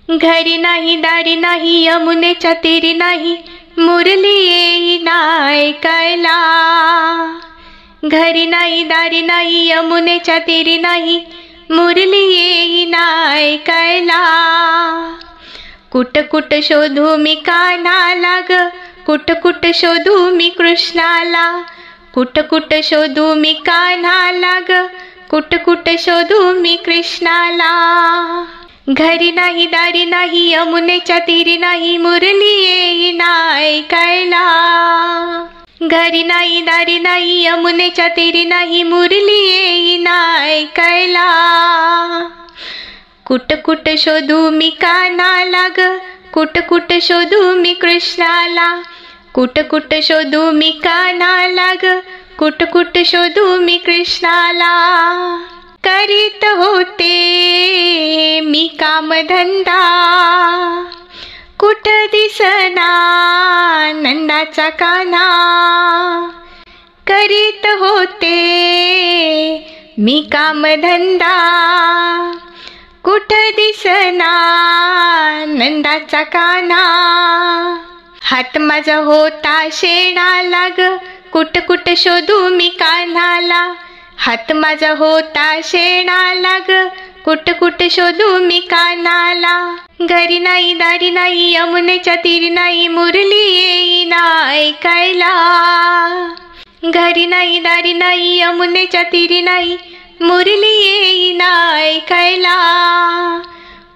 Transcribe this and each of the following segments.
घरी नाही दारी नाही यमुनेच्या तीरी नाही, मुरली येईना ऐकायला. घरी नाही दारी नाही यमुनेच्या तीरी नाही, मुरली येईना ऐकायला. कुठ कुठ शोधू मी कान्हाला ग, कुठ कुठ शोधू मी कृष्णाला. कुठ कुठ शोधू मी कान्हाला ग, कुठ कुठ शोधू मी कृष्णाला. घरी नाही दारी नाही यमुनेच्या तीरी नाही, मुरली येईना ऐकायला. घरी नाही दारी नाही यमुनेच्या तीरी नाही, मुरली येईना ऐकायला. कुठ कुठ शोधू मी कान्हाला ग, कुठ कुठ शोधू मी कृष्णाला. कुठ कुठ शोधू मी कान्हाला ग, कुठ कुठ शोधू मी कृष्णाला. करीत होते मी कामधंदा, कुठ दिसना नंदाचा कान्हा. करीत होते मी कामधंदा, कुठ दिसना नंदाचा कान्हा. हात माझा होता शेणाला ग, कुठ कुठ शोधू मी कान्हाला. हात माझा होता शेणाला ग, कुठ कुठ शोधू मी कान्हाला. घरी नाही दारी नाही यमुनेच्या तीरी नाही, मुरली येईना ऐकायला. घरी नाही दारी नाही यमुनेच्या तीरी नाही, मुरली येईना ऐकायला.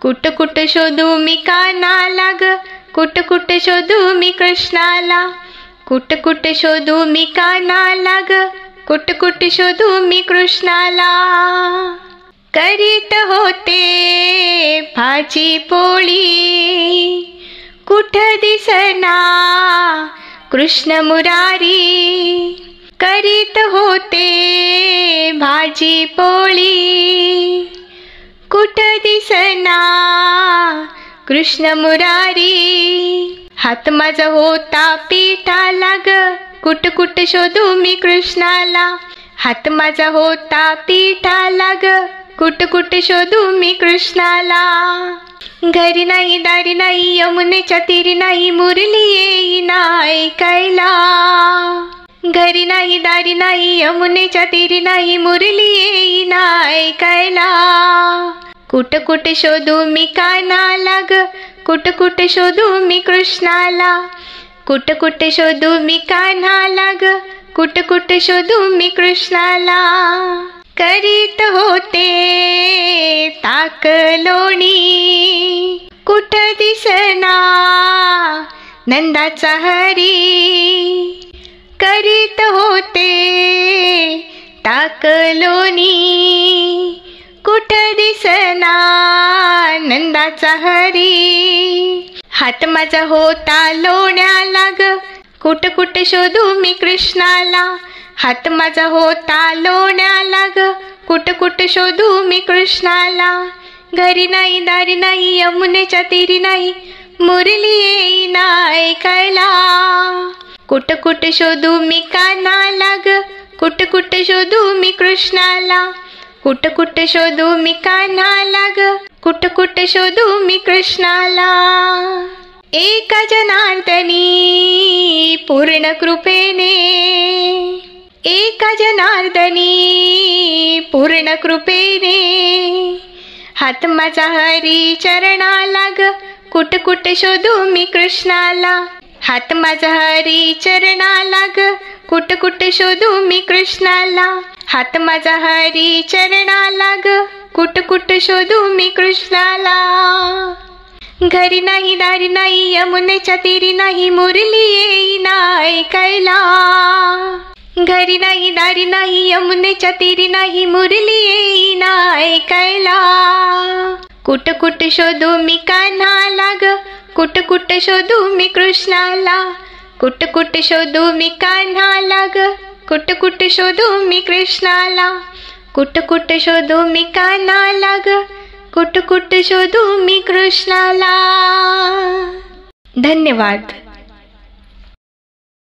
कुठ कुठ शोधू मी कान्हाला ग, कुठ कुठ शोधू मी कृष्णाला. कुठ कुठ शोधू मी कान्हाला ग, कुठ कुठ शोधू मी कृष्णाला. करीत होते भाजी पोळी, कुठ दिसना कृष्ण मुरारी. करीत होते भाजी पोळी, कुठ दिसना कृष्ण मुरारी. हात माझा होता पिठाला ग, कुठ कुठ शोधू मी कृष्णाला. हात माझा होता पिठाला ग, कुठ कुठ शोधू मी कृष्णाला. घरी नाही दारी नाही यमुनेच्या तीरी नाही, मुरली येईना ऐकायला. घरी नाही दारी नाही यमुनेच्या तीरी नाही, मुरली येईना ऐकायला. कुठ कुठ शोधू मी कान्हाला ग, कुठ कुठ शोधू मी कृष्णाला. कुठ कुठ शोधू मी कान्हाला ग, कुठ कुठ शोधू मी कृष्णाला. करीत होते ताकलोणी, कुठ दिसना नंदाचा हरी. करीत होते ताकलोणी, कुठ दिसना नंदाचा हरी. हात माझा होता लोण्याला ग, कुठ कुठ शोधू मी कृष्णाला. हात माझा होता लोण्याला ग, कुठ कुठ शोधू मी कृष्णाला. घरी नाही दारी नाही यमुनेच्या तीरी नाही, मुरली येईना ऐकायला. कुठ कुठ शोधू मी कान्हाला ग, कुठ कुठ शोधू मी कृष्णाला. कुठ कुठ शोधू मी कान्हाला ग, कुठ कुठ शोधू मी कृष्णाला. एका जनार्दनी पूर्ण कृपेने, एका जनार्दनी पूर्ण कृपेने. हात माझा हरी चरणाला ग, कुठ कुठ शोधू मी कृष्णाला. हात माझा हरी चरणाला ग, कुठ कुठ शोधू मी कृष्णाला. हात माझा हरी चरणाला ग, कुठ कुठ शोधू मी कृष्णाला. घरी नाही दारी नाही यमुनेच्या तीरी नाही, मुरली येईना ऐकायला. घरी नाही दारी नाही यमुनेच्या तीरी नाही, मुरली येईना ऐकायला. कुठ कुठ शोधू मी कान्हाला ग, कुठ कुठ शोधू मी कृष्णाला. कुठ कुठ शोधू मी कान्हाला ग, कुठ कुठ शोधू मी कृष्णाला. कुठ कुठ शोधू मी कान्हाला ग, कुठ कुठ शोधू मी कृष्णाला. धन्यवाद.